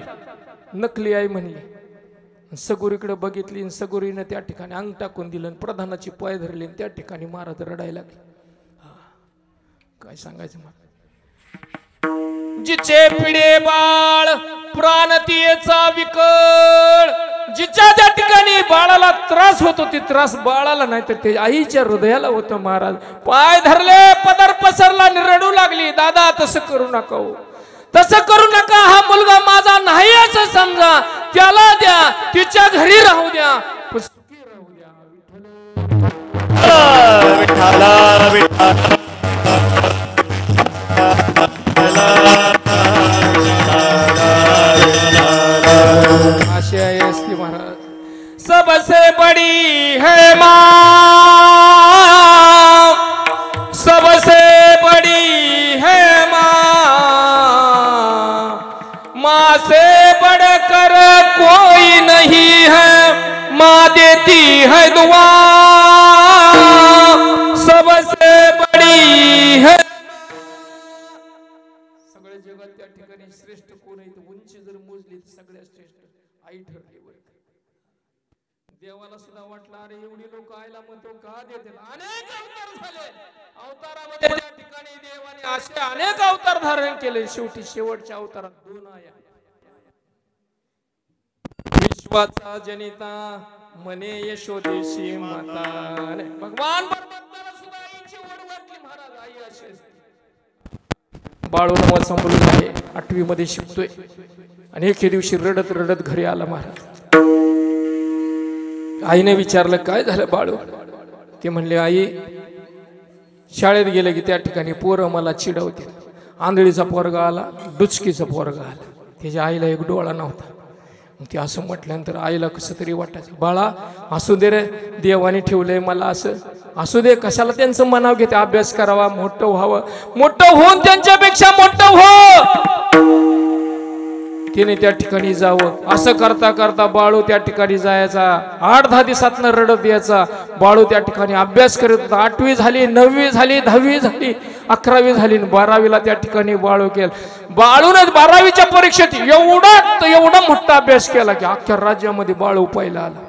नकली आई म्हणली. सगुरीकडे बघितली. सगुरीने त्या ठिकाणी अंग टाकून दिलं. प्रधानाची पाय धरली. त्या ठिकाणी महाराज रडायला लागले. काय सांगायचं मला. जिचे पिढे बाळ प्राणतीयेचा विकळ. जिच्या त्या ठिकाणी बाळाला त्रास होतो ती त्रास बाळाला नाही तर ते आईच्या हृदयाला होतं. महाराज पाय धरले पदर पसरला रडू लागली. दादा तसं करू नका हो तसं करू नका. हा मुलगा माझा नाही असं समजा. त्याला द्या तिच्या घरी राहू द्या सुखी राहू द्या. विठाला विठाला महाराज सबसे बड़ी है माँ, सबसे बड़ी है माँ, माँ से बढ़कर कोई नहीं है, माँ देती है दुआ सबसे बड़ी है। सगळे जगात त्या ठिकाणी श्रेष्ठ कोण आहे तर उंची जर मोजली तर सगळ्यात श्रेष्ठ आई ठरली बरं। देवाला सुद्धा वाटलं अरे एवढी लोक आईला म्हणतो का देतील, अनेक अवतार झाले, अवतारामध्ये त्या ठिकाणी देवाने असे अनेक अवतार धारण केले, शेवटी शेवटच्या अवतारात 2 आया। विश्वाचा जनिता मने यशोदेशी माता, भगवान परमात्म्याला सुद्धा आईची ओढ वाटली महाराज, आई अशी असते। बाळू नाव संभळून आहे 8वी मध्ये शिकतोय आणि एके दिवशी रडत रडत घरी आला महाराज। आईने विचारलं काय झालं बाळू, ते म्हणले आई शाळेत गेले की त्या ठिकाणी पोरं मला चिडवते, आंधळीचा पोरगा आला, डुचकीचा पोरगा आला, त्याच्या आईला एक डोळा नव्हता। ते असं म्हटल्यानंतर आईला कसं तरी वाटायचं, बाळा असू दे रे, देवाने ठेवलंय मला असं, असू दे, कशाला त्यांचं मनाव घेते, अभ्यास करावा, मोठं व्हावं, मोठं होऊन त्यांच्यापेक्षा मोठं हो, तिने त्या ठिकाणी जावं। असं करता करता बाळू त्या ठिकाणी जायचा, 8-10 दिवसातनं रडत यायचा। बाळू त्या ठिकाणी अभ्यास करत होता, 8वी झाली, 9वी झाली, 10वी झाली, 11वी झाली, 12वीला त्या ठिकाणी बाळू केलं। बाळूने 12वीच्या परीक्षेत एवढा मोठा अभ्यास केला की अख्ख्या राज्यामध्ये बाळू पहिला आला,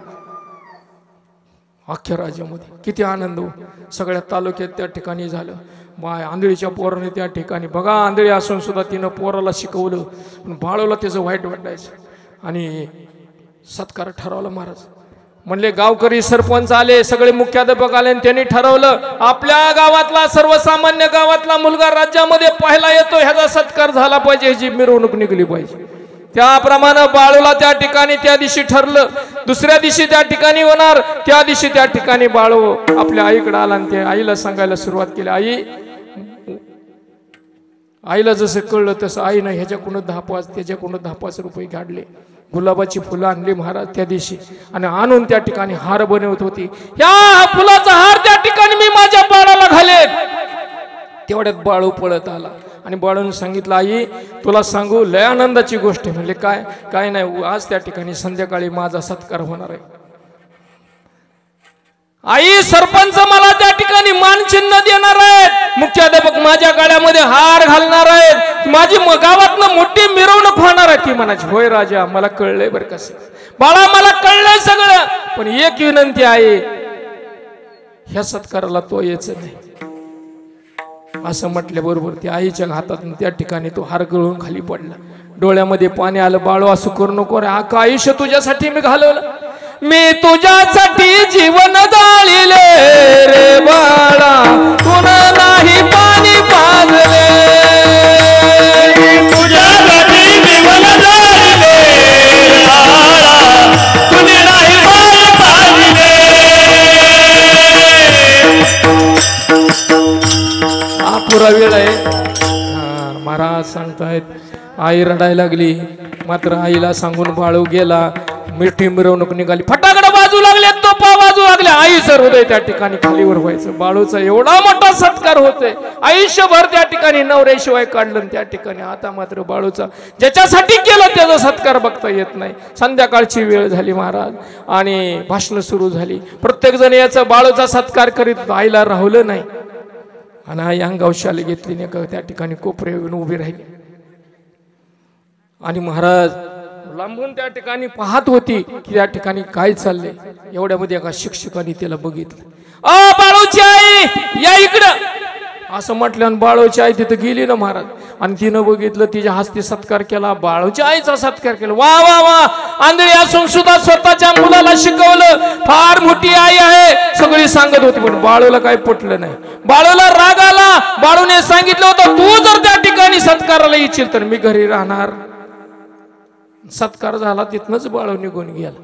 अख्ख्या राज्यामध्ये किती आनंद हो, सगळ्या तालुक्यात त्या ठिकाणी झालं। बाय आंधळीच्या पोराने त्या ठिकाणी बघा, आंधळी असून सुद्धा तिनं पोराला शिकवलं, पण बाळूला त्याचं वाईट वाटायचं आणि सत्कार ठरवला महाराज। म्हणले गावकरी सरपंच आले, सगळे मुख्याध्यापक आले, त्यांनी ठरवलं आपल्या गावातला सर्वसामान्य गावातला मुलगा राज्यामध्ये पहिला येतो, ह्याचा सत्कार झाला पाहिजे, ह्याची मिरवणूक निघली पाहिजे। त्याप्रमाणे बाळूला त्या ठिकाणी त्या दिवशी ठरलं, दुसऱ्या दिवशी त्या ठिकाणी होणार, त्या दिवशी त्या ठिकाणी बाळू आपल्या आईकडे आला आणि ते आईला सांगायला सुरुवात केली। आईला जसं कळलं तसं आईनं ह्याच्याकडून 10-5 त्याच्याकडून 10-5 रुपये काढले, गुलाबाची फुलं आणली महाराज त्या दिवशी आणि आणून त्या ठिकाणी हार बनवत होती। ह्या फुलाचा हार त्या ठिकाणी मी माझ्या बाळाला घालेन। तेवढ्यात बाळू पळत आला आणि बाळूने सांगितलं आई तुला सांगू लय आनंदाची गोष्ट आहे। म्हणले काय? काय नाही, आज त्या ठिकाणी संध्याकाळी माझा सत्कार होणार आहे। आई सरपंच मला त्या ठिकाणी मानचिन्ह देणार आहेत, मुख्याध्यापक माझ्या गळ्यामध्ये हार घालणार आहेत, माझी गावातनं मोठी मिरवणूक होणार आहे। ती म्हणायची होय राजा मला कळलंय बरं कसं बाळा, मला कळलंय सगळं, पण एक विनंती आहे, ह्या सत्काराला तो यायचं नाही। असं म्हटल्याबरोबर त्या आईच्या हातातून त्या ठिकाणी तो हार गळून खाली पडला, डोळ्यामध्ये पाणी आलं। बाळू असं करू नको रे, अख्खं आयुष्य तुझ्यासाठी मी घालवलं, मी तुझ्यासाठी जीवन जाळिले रे बाळा, तुला नाही पाणी पाजले, तुझ्यासाठी जीवन जाळिले रे बाळा, तुला नाही पाणी पाजले। हा पुरा वेळ आहे। महाराज सांगतायत आई रडायला लागली, मात्र आईला सांगून बाळू गेला, मिठी मिरवणूक निघाली, फटाकडे बाजू लागले, तोफा बाजू लागल्या, आईचं हृदय त्या ठिकाणी खालीवर व्हायचं। बाळूचा एवढा मोठा सत्कार होतोय, आयुष्यभर त्या ठिकाणी नवऱ्याशिवाय काढलं त्या ठिकाणी। आता मात्र बाळूचा ज्याच्यासाठी केलं त्याचा सत्कार बघता येत नाही। संध्याकाळची वेळ झाली महाराज आणि भाषण सुरू झाली, प्रत्येक जण याचा बाळूचा सत्कार करीत, आईला राहुलं नाही आणि आई अंगावशाली घेतली नाही, त्या ठिकाणी कोपऱ्या येऊन उभी राहिली आणि महाराज लांबून त्या ठिकाणी पाहत होती की त्या ठिकाणी काय चाललंय। एवढ्यामध्ये एका शिक्षकाने तिला बघितलं, बाळूची आई या इकडं असं म्हटलं आणि बाळूची आई तिथं गेली ना महाराज, आणि तिनं बघितलं, तिच्या हस्ते सत्कार केला, बाळूच्या आईचा सत्कार केला। वा वा वा, आंधळी असून सुद्धा स्वतःच्या मुलाला शिकवलं, फार मोठी आई आहे सगळी सांगत होती, पण बाळूला काही पटलं नाही। बाळूला राग आला, बाळूने सांगितलं होतं तू जर त्या ठिकाणी सत्काराला इच्छिल तर मी घरी राहणार। सत्कार झाला, तिथनच बाळू निघून गेला।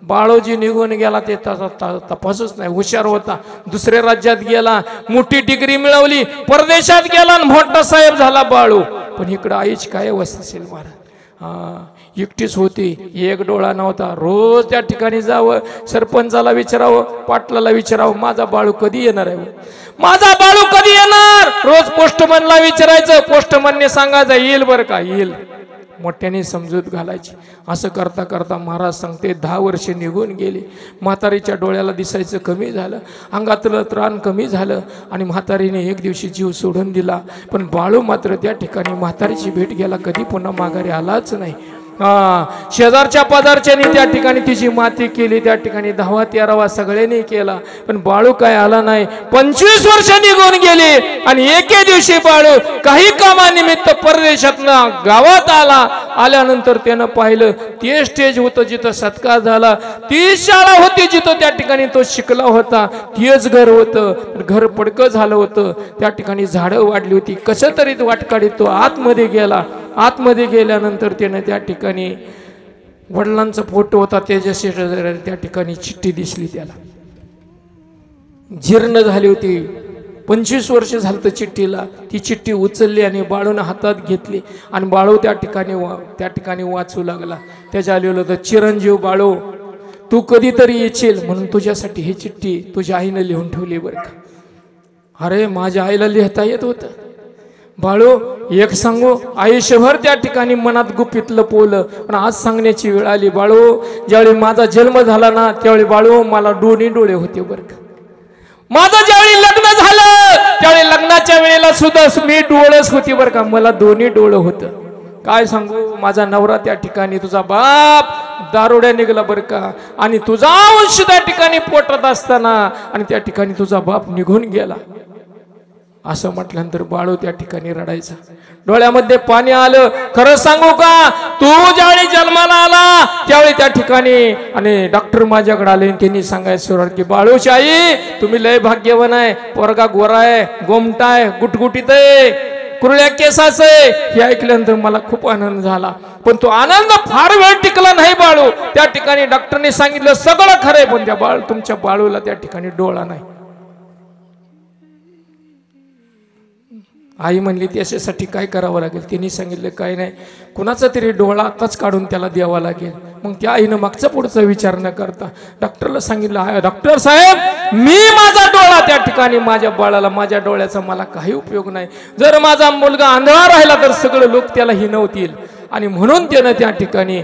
बाळोजी निघून गेला ते तपासच नाही. हुशार होता, दुसऱ्या राज्यात गेला, मोठी डिग्री मिळवली, परदेशात गेला, मोठा साहेब झाला बाळू. पण इकडं आईची काय अवस्था असेल महाराज. एकटीच होती, एक डोळा नव्हता. रोज त्या ठिकाणी जावं, सरपंचाला विचारावं, पाटलाला विचारावं, माझा बाळू कधी येणार आहे, माझा बाळू कधी येणार. रोज पोस्टमनला विचारायचं, पोस्टमनने सांगायचं येईल बरं का, येईल. मोठ्याने समजूत घालायची. असं करता करता महाराज सांगते 10 वर्षे निघून गेली. म्हातारीच्या डोळ्याला दिसायचं कमी झालं, अंगातलं त्राण कमी झालं आणि म्हातारीने एक दिवशी जीव सोडून दिला. पण बाळू मात्र त्या ठिकाणी म्हातारीची भेट गेला, कधी पुन्हा माघारी आलाच नाही. शेजारच्या पाजारच्यानी त्या ठिकाणी तिची माती केली, त्या ठिकाणी 10वा 13वा सगळ्यांनी केला, पण बाळू काय आला नाही. 25 वर्ष निघून गेली आणि एके दिवशी बाळू काही कामानिमित्त परदेशातनं गावात आल्यानंतर त्यानं पाहिलं ते स्टेज होतं जिथं सत्कार झाला, ती शाळा होती जिथं त्या ठिकाणी तो शिकला होता, तेच घर होतं. घर पडकं झालं होतं, त्या ठिकाणी झाडं वाढली होती. कसं तरी वाट काढीत तो आतमध्ये गेला. आतमध्ये गेल्यानंतर त्यानं त्या ठिकाणी वडिलांचा फोटो होता, त्याच्या त्या ठिकाणी चिठ्ठी दिसली. त्याला जीर्ण झाली होती, 25 वर्ष झालं चिठ्ठीला. ती चिठ्ठी उचलली आणि बाळूने हातात घेतली आणि बाळू त्या ठिकाणी वाचू लागला. त्याच्या आलेलं होतं, चिरंजीव बाळू, तू कधीतरी येशील म्हणून तुझ्यासाठी ही चिठ्ठी तुझ्या आईनं लिहून ठेवली बरं का. अरे माझ्या आईला लिहिता येत होतं. बाळू एक सांगू, आयुष्यभर त्या ठिकाणी मनात गुपित लपवलं, पण आज सांगण्याची वेळ आली. बाळू, ज्यावेळी माझा जन्म झाला ना, त्यावेळी बाळू मला दोन्ही डोळे होते बरं का. माझं ज्यावेळी लग्न झालं त्यावेळी लग्नाच्या वेळेला सुद्धा मी डोळस होती बरं का, मला दोन्ही डोळं होतं. काय सांगू, माझा नवरा त्या ठिकाणी, तुझा बाप दारुड्या निघाला बरं का, आणि तुझा वंश त्या ठिकाणी पोटात असताना आणि त्या ठिकाणी तुझा बाप निघून गेला. असं म्हटल्यानंतर बाळू त्या ठिकाणी रडायचा, डोळ्यामध्ये पाणी आलं. खरं सांगू का, तू ज्यावेळी जन्माला आला त्यावेळी त्या ठिकाणी आणि डॉक्टर माझ्याकडे आले, त्यांनी सांगायचं सुरुवात की बाळूची आई तुम्ही लय भाग्यवान आहे, पोरगा गोरा आहे, गोमटा आहे, गुटगुटीत आहे, कुरळ्या केसाच आहे. हे ऐकल्यानंतर मला खूप आनंद झाला, पण तो आनंद फार वेळ टिकला नाही. बाळू त्या ठिकाणी डॉक्टरने सांगितलं सगळं खरंय, पण त्या तुमच्या बाळूला त्या ठिकाणी डोळा नाही. आई म्हणली त्याच्यासाठी काय करावं लागेल. त्यांनी सांगितलं काय नाही, कुणाचा तरी डोळा आताच काढून त्याला द्यावा लागेल. मग त्या आईनं मागचा पुढचा विचार न करता डॉक्टरला सांगितलं, डॉक्टर साहेब मी माझा डोळा त्या ठिकाणी माझ्या बाळाला, माझ्या डोळ्याचा मला काही उपयोग नाही. जर माझा मुलगा आंधळा राहिला तर सगळे लोक त्याला हिनवतील, आणि म्हणून त्यानं त्या ठिकाणी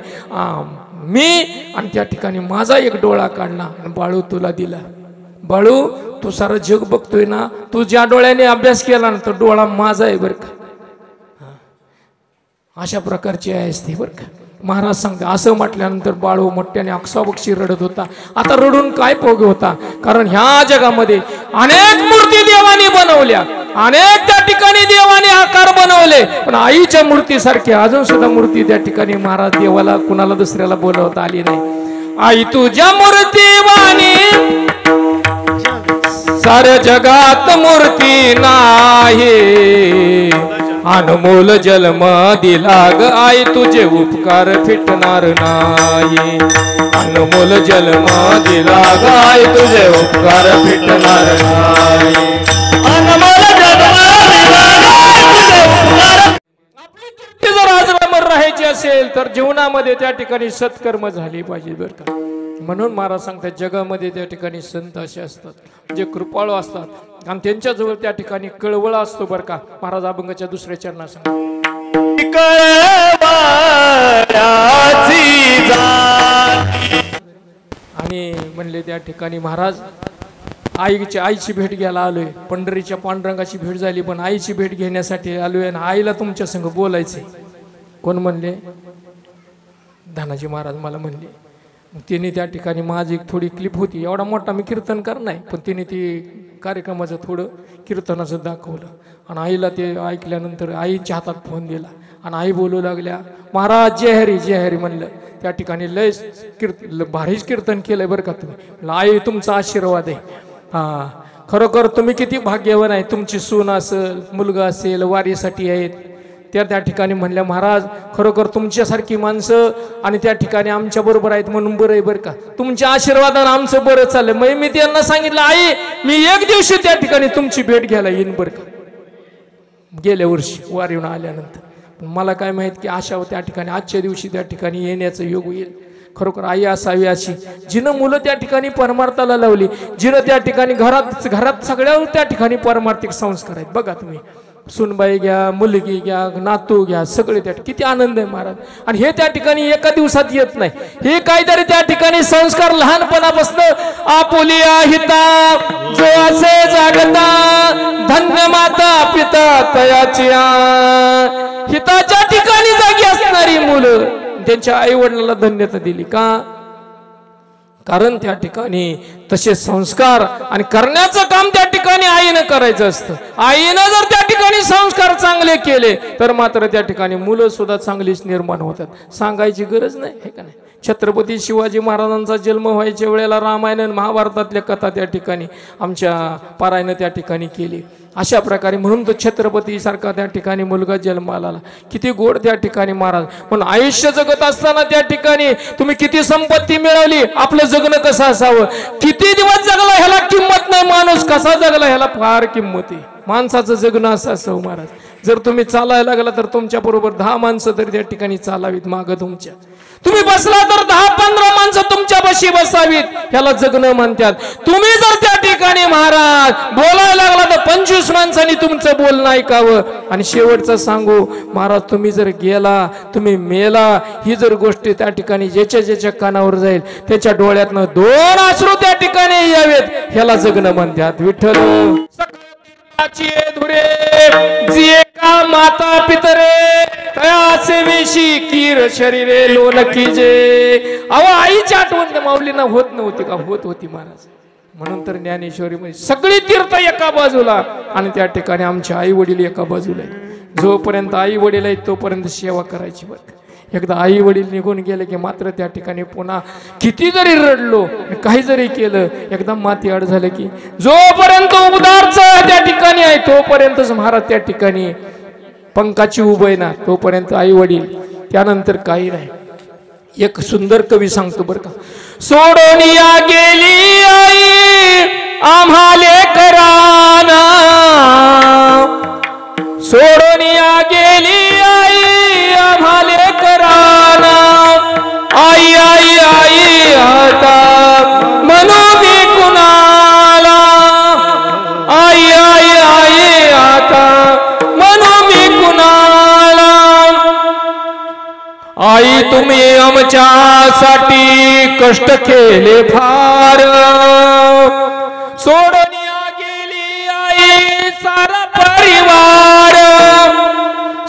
मी आणि त्या ठिकाणी माझा एक डोळा काढला आणि बाळू तुला दिला. बाळू तू सारं जग बघतोय ना, तू ज्या डोळ्याने अभ्यास केला ना तो डोळा माझा आहे बरं का. अशा प्रकारची आहेस ती बरं का. महाराज सांगते. असं म्हटल्यानंतर बाळू मोठ्याने अक्षाबक्षी रडत होता. आता रडून काय उपयोग होता, कारण ह्या जगामध्ये अनेक मूर्ती देवाने बनवल्या, अनेक त्या ठिकाणी देवाने आकार बनवले, पण आईच्या मूर्तीसारखी अजून सुद्धा मूर्ती त्या ठिकाणी महाराज देवाला कुणाला दुसऱ्याला बोलवता आली नाही. आई तुझ्या मूर्तीवाणी साऱ्या जगात मूर्ती नाही, अनमोल जन्म दिला ग आई तुझे उपकार फिटणार नाही, अनमोल जन्म दिला ग आई तुझे उपकार फिटणार नाही, अनमोल जन्म दिला तुझे उपकार. आपली कीर्ती जर आज अमर राहायची असेल तर जीवनामध्ये त्या ठिकाणी सत्कर्म झाली पाहिजे बरं का. म्हणून महाराज सांगतात जगामध्ये त्या ठिकाणी संत असे असतात जे कृपाळू असतात आणि त्यांच्याजवळ त्या ठिकाणी कळवळा असतो बरं का. महाराज अभंगाच्या दुसऱ्या चरणात सांगतात, आणि म्हणले त्या ठिकाणी महाराज आईची भेट घ्यायला आलोय, पंढरीच्या पांडुरंगाची भेट झाली पण आईची भेट घेण्यासाठी आलोय आणि आईला तुमच्या संग बोलायचंय. कोण म्हणले? धनाजी महाराज मला म्हणले. मग तिने त्या ठिकाणी माझी एक थोडी क्लिप होती, एवढा मोठा मी कीर्तनकार नाही, पण तिने ती कार्यक्रमाचं थोडं कीर्तनाचं दाखवलं आणि आईला ते ऐकल्यानंतर आईच्या हातात फोन दिला आणि आई बोलू लागल्या, महाराज जय हरी जय हरी म्हणलं. त्या ठिकाणी लय भारीच कीर्तन केलंय बरं का तुम्ही. आई तुमचा आशीर्वाद आहे. हां खरोखर तुम्ही किती भाग्यवान आहे. तुमची सून असेल, मुलगा असेल, वारीसाठी आहेत, त्या ठिकाणी म्हणल्या महाराज खरोखर तुमच्यासारखी माणसं आणि त्या ठिकाणी आमच्या बरोबर आहेत म्हणून बरं आहे बरं का, तुमच्या आशीर्वादानं आमचं बरं चाललंय. मग मी त्यांना सांगितलं आई मी एक दिवशी त्या ठिकाणी तुमची भेट घ्यायला येईन बरं का, गेल्या वर्षी वार येऊन आल्यानंतर. मला काय माहित की आशा त्या ठिकाणी आजच्या दिवशी त्या ठिकाणी येण्याचं योग येईल. खरोखर आई असावी अशी जिनं मुलं त्या ठिकाणी परमार्थाला लावली, जिनं त्या ठिकाणी घरात सगळ्या त्या ठिकाणी परमार्थिक संस्कार आहेत. बघा तुम्ही सुनबाई घ्या, मुलगी घ्या, नातू घ्या, सगळे त्या किती आनंद आहे महाराज. आणि हे त्या ठिकाणी एका दिवसात येत नाही, हे काहीतरी त्या ठिकाणी संस्कार लहानपणापासून आपुलिया हिता जो असे जागता धन्य माता पिता तयाची हिताच्या ठिकाणी जागी असणारी मुलं त्यांच्या आई वडिलांना धन्यता दिली का, कारण त्या ठिकाणी तसे संस्कार आणि करण्याचं काम त्या ठिकाणी आईनं करायचं असतं. आईनं जर त्या ठिकाणी संस्कार चांगले केले तर मात्र त्या ठिकाणी मुलं सुद्धा चांगलीच निर्माण होतात. सांगायची गरज नाही हे का नाही. छत्रपती शिवाजी महाराजांचा जन्म व्हायच्या वेळेला रामायण आणि महाभारतातल्या कथा त्या ठिकाणी आमच्या पारायण त्या ठिकाणी केली. अशा प्रकारे म्हणून तो छत्रपती सारखा त्या ठिकाणी मुलगा जन्माला आला. किती गोड त्या ठिकाणी महाराज. पण आयुष्य जगत असताना त्या ठिकाणी तुम्ही किती संपत्ती मिळवली, आपलं जगणं कसं असावं, किती दिवस जगला ह्याला किंमत नाही, माणूस कसा जगला ह्याला फार किंमत आहे. माणसाचं जगणं असं असावं महाराज. जर तुम्ही चालायला लागला तर तुमच्या बरोबर 10 माणसं तरी त्या ठिकाणी चालावीत मागं तुमच्या. तुम्ही बसला तर 10-15 माणसं तुमच्या बशी बसावीत, ह्याला जगणं म्हणतात. तुम्ही जर त्या ठिकाणी महाराज बोलायला लागला तर 25 माणसांनी तुमचं बोलणं ऐकावं. आणि शेवटचं सांगू महाराज, तुम्ही जर गेला, तुम्ही मेला, ही जर गोष्ट त्या ठिकाणी ज्याच्या कानावर जाईल त्याच्या डोळ्यातनं 2 अश्रू त्या ठिकाणी यावेत, ह्याला जगणं म्हणतात. विठ्ठल धुरे जिये का माता पितरे तयासे वेशी कीर शरीरे लोन कीजे. अहो आईची आठवण माऊलींना होत नव्हती का, होत होती महाराज. म्हणून तर ज्ञानेश्वरी मध्ये सगळी तीर्थ एका बाजूला आणि त्या ठिकाणी आमचे आई वडील एका बाजूला आहे. जोपर्यंत आई वडील आहेत तोपर्यंत सेवा करायची बरं. एकदा आई वडील निघून गेले की मात्र त्या ठिकाणी पुन्हा किती जरी रडलो, काही जरी केलं, एकदा माती आड झालं की जोपर्यंत उदारचं त्या ठिकाणी आहे तोपर्यंतच महाराज त्या ठिकाणी पंखाची उभं आहे ना, तोपर्यंत आई वडील, त्यानंतर काही नाही. एक सुंदर कवी सांगतो बरं का. सोडून या गेली आई आम्हाले कराना, सोडून या गेली आई आम्हाले कराना, आई आई आई आता म्हणू मी कुणाला, आई आई आई आता म्हणू मी कुणाला. आई तुम्ही आमच्यासाठी कष्ट केले फार, सोडून या गेली आई सारा परिवार,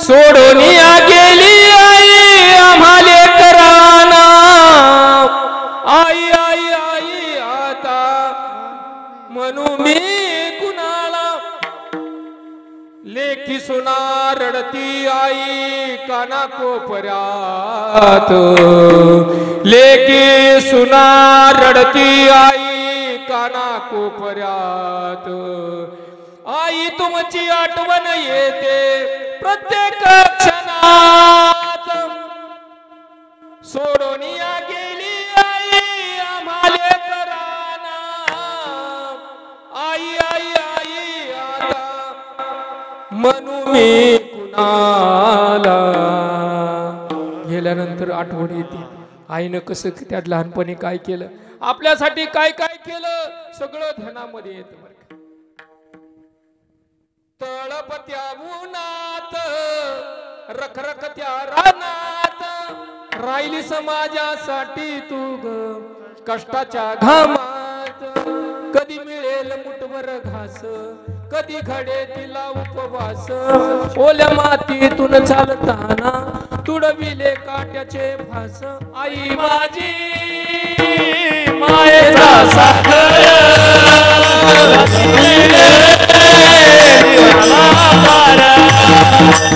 सोडून या गेली आई आम्हाले कराना, आई आई आई आता म्हणू मी कुणाला. लेखी सुना रडती आई काना कोपऱ्यात, लेखी सुना रडती आई काना कोपऱ्यात. आई तुमची आठवण येते प्रत्येक क्षणात, सोडून या गेली आई आम्हाले कराना, आई आई आई आता म्हणू मी कुणाला. गेल्यानंतर आठवण येते आईनं कसं त्यात लहानपणी काय केलं, आपल्यासाठी काय काय केलं, सगळं ध्यानामध्ये येतं. तळपत्या उन्हात रखरखत्या रानात राहिली समाजासाठी तू ग कष्टाच्या घामात. कधी मिळेल मुठभर घास, कधी घडे तिला उपवास, ओल्या मातीतून चालताना तुडविले काट्याचे फास. आई माझी मायेचा सागर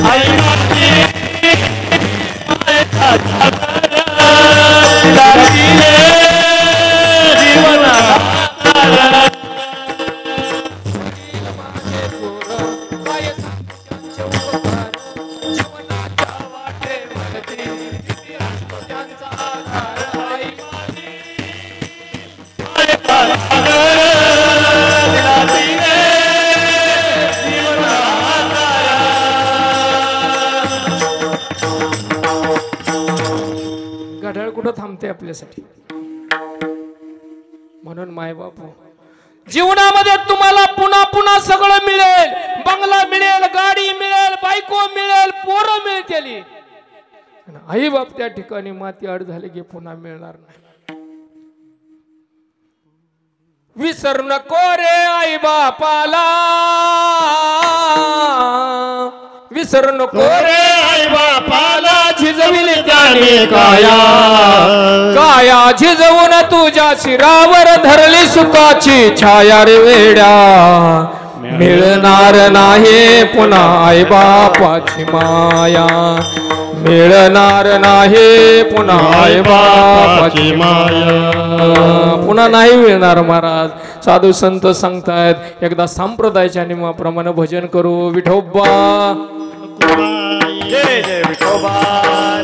आई माझी मायेचा सागर जीवनाला पुढे थांबते आपल्यासाठी. म्हणून माय बापू, जीवनामध्ये तुम्हाला पुन्हा पुन्हा सगळं मिळेल. बंगला मिळेल, गाडी मिळेल, बायको मिळेल, पोरं मिळतील. आई बाप त्या ठिकाणी माती आड झाले की पुन्हा मिळणार नाही. विसरू नको रे आई बापाला, विसरू नको रे आई बापाला. झिजविली त्याने काया, काया झिजवून तुझ्या शिरावर धरली सुखाची छाया रे वेड्या. मिळणार नाही पुन्हा आई बापाची माया, मिळणार नाही पुन्हा आई बापाची माया. पुन्हा नाही मिळणार महाराज. साधू संत सांगतायत एकदा संप्रदायाच्या नियमाप्रमाणे भजन करू. विठोबा जय जय विठोबा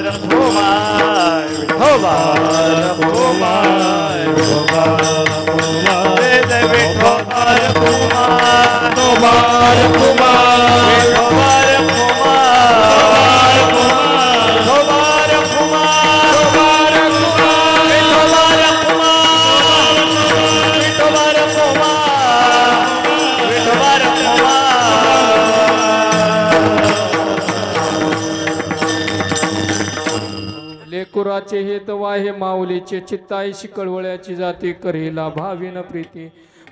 रखोबा, विठोबा रखोबा, विठोबा रखोबा, जय जय विठोबा रखोबा, विठोबा रखोबा, विठोबा रखोबा, विठोबा रखोबा, विठोबा रखोबा, विठोबा रखोबा, विठोबा रखोबा. लेकुराचे हेत वाहे माऊलीचे, चित्ताईशी कळवळ्याची जाती करीला भाविन प्रीती.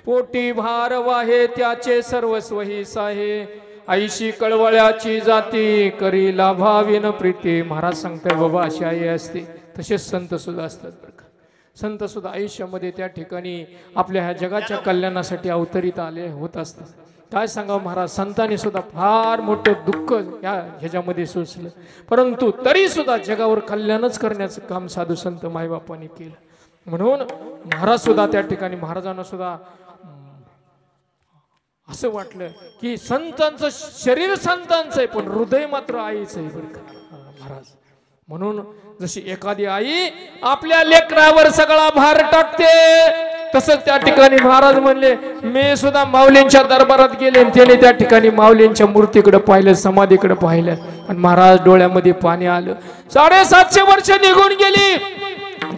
पोटी भार वाहे त्याचे सर्वस्व ही साहे, आईशी कळवळ्याची जाती करीला भाविन प्रीती. महाराज सांगताय बाबा अशी आई असते. तसेच संत सुद्धा असतात बरं का. संत सुद्धा आयुष्यामध्ये त्या ठिकाणी आपल्या ह्या जगाच्या कल्याणासाठी अवतरित आले होत असतात. काय सांगावं महाराज, संतांनी सुद्धा फार मोठं दुःख ह्याच्यामध्ये सोसलं, परंतु तरी सुद्धा जगावर कल्याणच करण्याचं काम साधू संत मायबापांनी केलं. म्हणून महाराज सुद्धा त्या ठिकाणी, महाराजांना सुद्धा असं वाटलं की संतांचं शरीर संतांचं आहे पण हृदय मात्र आईचं आहे बरं का महाराज. म्हणून जशी एखादी आई आपल्या लेकरावर सगळा भार टाकते, तसंच त्या ठिकाणी महाराज म्हणले मी सुद्धा माऊलींच्या दरबारात गेले. त्याने त्या ठिकाणी माऊलींच्या मूर्तीकडे पाहिलं, समाधीकडे पाहिलं आणि महाराज डोळ्यामध्ये पाणी आलं. 750 वर्ष निघून गेली,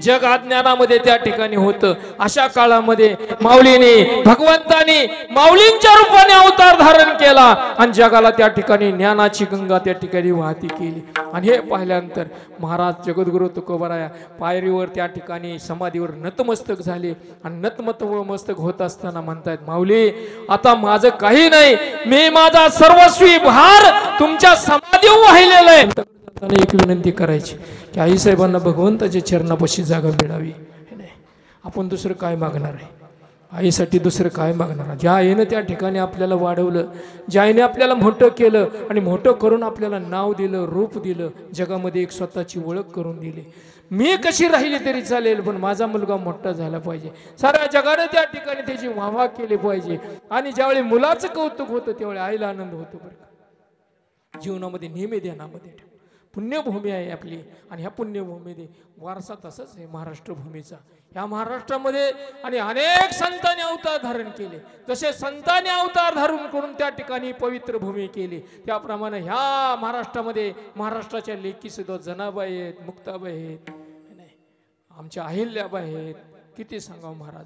जग अज्ञानामध्ये त्या ठिकाणी होतं. अशा काळामध्ये माऊलीने, भगवंतानी माऊलींच्या रूपाने अवतार धारण केला आणि जगाला त्या ठिकाणी ज्ञानाची गंगा त्या ठिकाणी वाहती केली. आणि हे पाहिल्यानंतर महाराज जगद्गुरु तुकोबाराया पायरीवर त्या ठिकाणी समाधीवर नतमस्तक झाले आणि नतमस्तक होत असताना म्हणतायत, माऊली आता माझं काही नाही, मी माझा सर्वस्वी भार तुमच्या समाधीवर वाहिलेला आहे. एक विनंती करायची की आई साहेबांना भगवंताच्या चरणापाशी जागा मिळावी. आपण दुसरं काय मागणार आहे? आईसाठी दुसरं काय मागणार आहे? ज्या आईनं त्या ठिकाणी आपल्याला वाढवलं, ज्या आईने आपल्याला मोठं केलं आणि मोठं करून आपल्याला नाव दिलं, रूप दिलं, जगामध्ये एक स्वतःची ओळख करून दिली. मी कशी राहिली तरी चालेल पण माझा मुलगा मोठा झाला पाहिजे. साऱ्या जगाने त्या ठिकाणी त्याची वाहवा केली पाहिजे. आणि ज्यावेळी मुलाचं कौतुक होतं त्यावेळी आईला आनंद होतो बरं. जीवनामध्ये नेहमी ध्यानामध्ये पुण्यभूमी आहे आपली आणि ह्या पुण्यभूमीमध्ये वारसा तसाच आहे महाराष्ट्र भूमीचा. ह्या महाराष्ट्रामध्ये आणि अनेक संतांनी अवतार धारण केले. जसे संतांनी अवतार धारण करून त्या ठिकाणी पवित्र भूमी केली, त्याप्रमाणे ह्या महाराष्ट्रामध्ये महाराष्ट्राच्या लेकी सुद्धा जनाबाई आहेत, मुक्ताबाई आहेत, आमच्या अहिल्याबाई आहेत. किती सांगावं महाराज.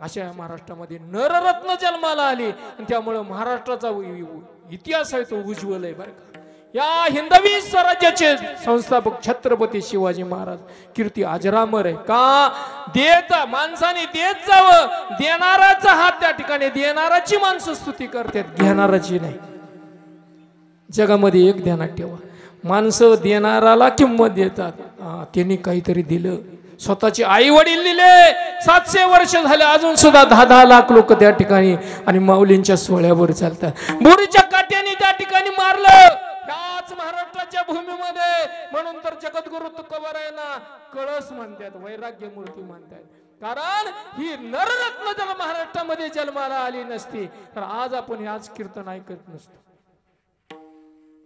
अशा महाराष्ट्रामध्ये नररत्न जन्माला आली आणि त्यामुळे महाराष्ट्राचा इतिहास आहे तो उज्ज्वल आहे बरं का. या हिंदवी स्वराज्याचे संस्थापक छत्रपती शिवाजी महाराज कीर्ती अजरामर आहे का. देत माणसाने देत जावं, देणाराचा हात त्या ठिकाणी, देणाराची माणसं स्तुती करतात, घेणाराची नाही. जगामध्ये एक ध्यानात ठेवा, माणसं देणाराला किंमत देतात. त्यांनी काहीतरी दिलं, स्वतःचे आई वडील दिले. 700 वर्ष झाले अजून सुद्धा 10-10 लाख लोक त्या ठिकाणी आणि माऊलींच्या सोहळ्यावर चालतात. बोरीच्या काट्याने त्या ठिकाणी मारलं याच महाराष्ट्राच्या भूमीमध्ये. म्हणून तर जगद्गुरु तुकोबारायांना कळस म्हणतात, वैराग्य मूर्ती म्हणतात. कारण ही नररत्न जर महाराष्ट्रामध्ये जन्माला आली नसती तर आज आपण याच कीर्तन ऐकत नसतो.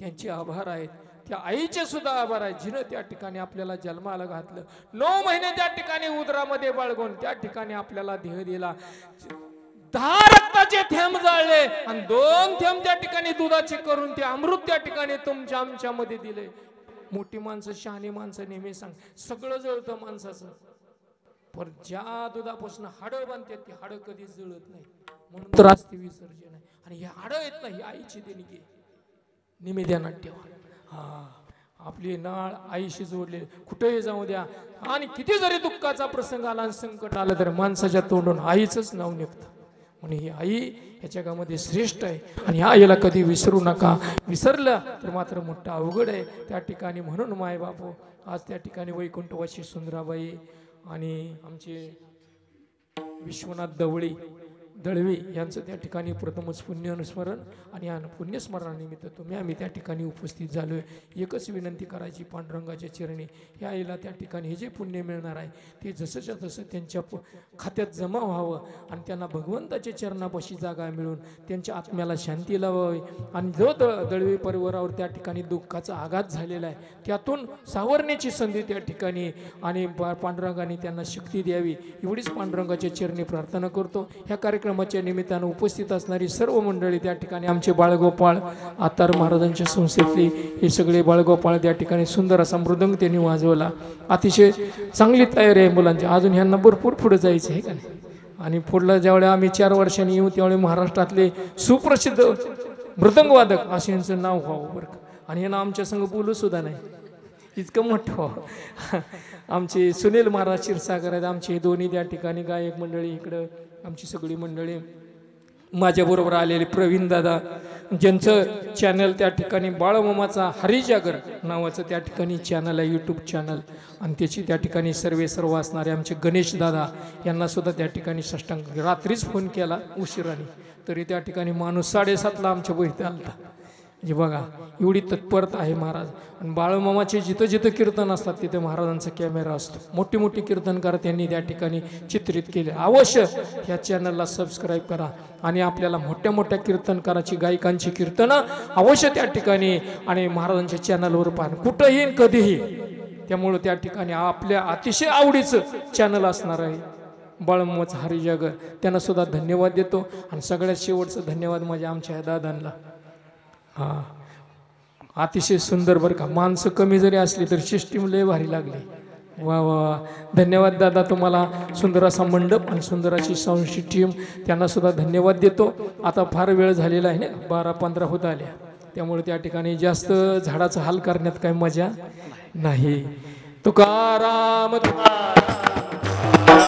त्यांचे आभार आहेत, त्या आईचे सुद्धा आभार आहे जिने त्या ठिकाणी आपल्याला जन्माला घातलं. 9 महिने त्या ठिकाणी उदरामध्ये बाळगून त्या ठिकाणी आपल्याला देह दिला. 10 रक्ताचे थेंब जाळले आणि 2 थेंब त्या ठिकाणी दुधाचे करून ते अमृत त्या ठिकाणी तुमच्या आमच्या मध्ये दिले. मोठी माणसं शहाणी माणसं नेहमी सांग सगळं जळतं माणसाचं, पण ज्या दुधापासून हाडं बांधतात ती हाडं कधीच जळत नाही, म्हणून तर असते विसर्जन आहे. आणि हे हाडं आहेत ना ही आईची देणगी, निमित्यानात ठेवा. हा आपली नाळ आईशी जोडले कुठेही जाऊ द्या, आणि किती जरी दुःखाचा प्रसंग आला आणि संकट आलं तर माणसाच्या तोंडून आईचंच नाव निघतं. म्हणून ही आई या जगामध्ये श्रेष्ठ आहे, आणि ह्या आईला कधी विसरू नका. विसरलं तर मात्र मोठं अवघड आहे त्या ठिकाणी. म्हणून माय बापू आज त्या ठिकाणी वैकुंठवासी सुंदराबाई आणि आमचे विश्वनाथ दळवी यांचं त्या ठिकाणी प्रथमच पुण्यस्मरण, आणि या पुण्यस्मरणानिमित्त आम्ही त्या ठिकाणी उपस्थित झालो आहे. एकच विनंती करायची पांडुरंगाच्या चरणी, ह्या आईला त्या ठिकाणी हे जे पुण्य मिळणार आहे ते जसंच्या तसं त्यांच्या खात्यात जमा व्हावं, आणि त्यांना भगवंताच्या चरणापाशी जागा मिळून त्यांच्या आत्म्याला शांती लावावी. आणि जो दळवी परिवारावर त्या ठिकाणी दुःखाचा आघात झालेला आहे त्यातून सावरण्याची संधी त्या ठिकाणी, आणि पांडुरंगाने त्यांना शक्ती द्यावी एवढीच पांडुरंगाच्या चरणी प्रार्थना करतो. ह्या कार्यक्रमाच्या निमित्तानं उपस्थित असणारी सर्व मंडळी त्या ठिकाणी आमचे बाळगोपाळ आतार महाराजांच्या संस्थेतली हे सगळे बाळगोपाळ त्या ठिकाणी सुंदर असा मृदंग त्यांनी वाजवला. अतिशय चांगली तयारी आहे मुलांची, अजून ह्यांना भरपूर पुढे जायचं आहे का नाही. आणि पुढला ज्यावेळेस आम्ही 4 वर्षांनी येऊ त्यावेळेस महाराष्ट्रातले सुप्रसिद्ध मृदंगवादक असे यांचं नाव व्हावं बरं का. आणि ह्यांना आमच्या संग बोलू सुद्धा नाही इतकं मोठं व्हावं. आमचे सुनील महाराज क्षीरसागर आहेत, आमचे दोन्ही त्या ठिकाणी गायक मंडळी, इकडं आमची सगळी मंडळी, माझ्याबरोबर आलेले प्रवीण दादा ज्यांचं चॅनल त्या ठिकाणी बाळमामाचा हरिजागर नावाचं त्या ठिकाणी चॅनल आहे, यूट्यूब चॅनल, आणि त्याची त्या ठिकाणी सर्व असणारे आमचे गणेश दादा यांना सुद्धा त्या ठिकाणी साष्टांग रात्रीच फोन केला उशिराने, तरी त्या ठिकाणी माणूस 7:30ला आमच्या बहिणी आलता. म्हणजे बघा एवढी तत्परता आहे महाराज. आणि बाळमामाचे जिथं जिथं कीर्तन असतात तिथे महाराजांचा कॅमेरा असतो. मोठी मोठी कीर्तनकार त्यांनी त्या ठिकाणी चित्रित केले. अवश्य ह्या चॅनलला सबस्क्राईब करा, आणि आपल्याला मोठ्या मोठ्या कीर्तनकाराची गायकांची कीर्तनं अवश्य त्या ठिकाणी आणि महाराजांच्या चॅनलवर पाहा कुठंही कधीही. त्यामुळं त्या ठिकाणी आपल्या अतिशय आवडीचं चॅनल असणार आहे बाळमामाचा हरिजागर. त्यांना सुद्धा धन्यवाद देतो. आणि सगळ्यात शेवटचं धन्यवाद माझ्या आमच्या दादांना. हां अतिशय सुंदर बरं का, माणसं कमी जरी असली तर सिस्टीम लय भारी लागली. वा वा धन्यवाद दादा तुम्हाला. सुंदर असा मंडप आणि सुंदर अशी साऊंड सिस्टीम, त्यांना सुद्धा धन्यवाद देतो. आता फार वेळ झालेला आहे ना, 12-15 होत आल्या, त्यामुळे त्या ठिकाणी जास्त झाडाचा हाल करण्यात काही मजा नाही. तुकाराम तुकाराम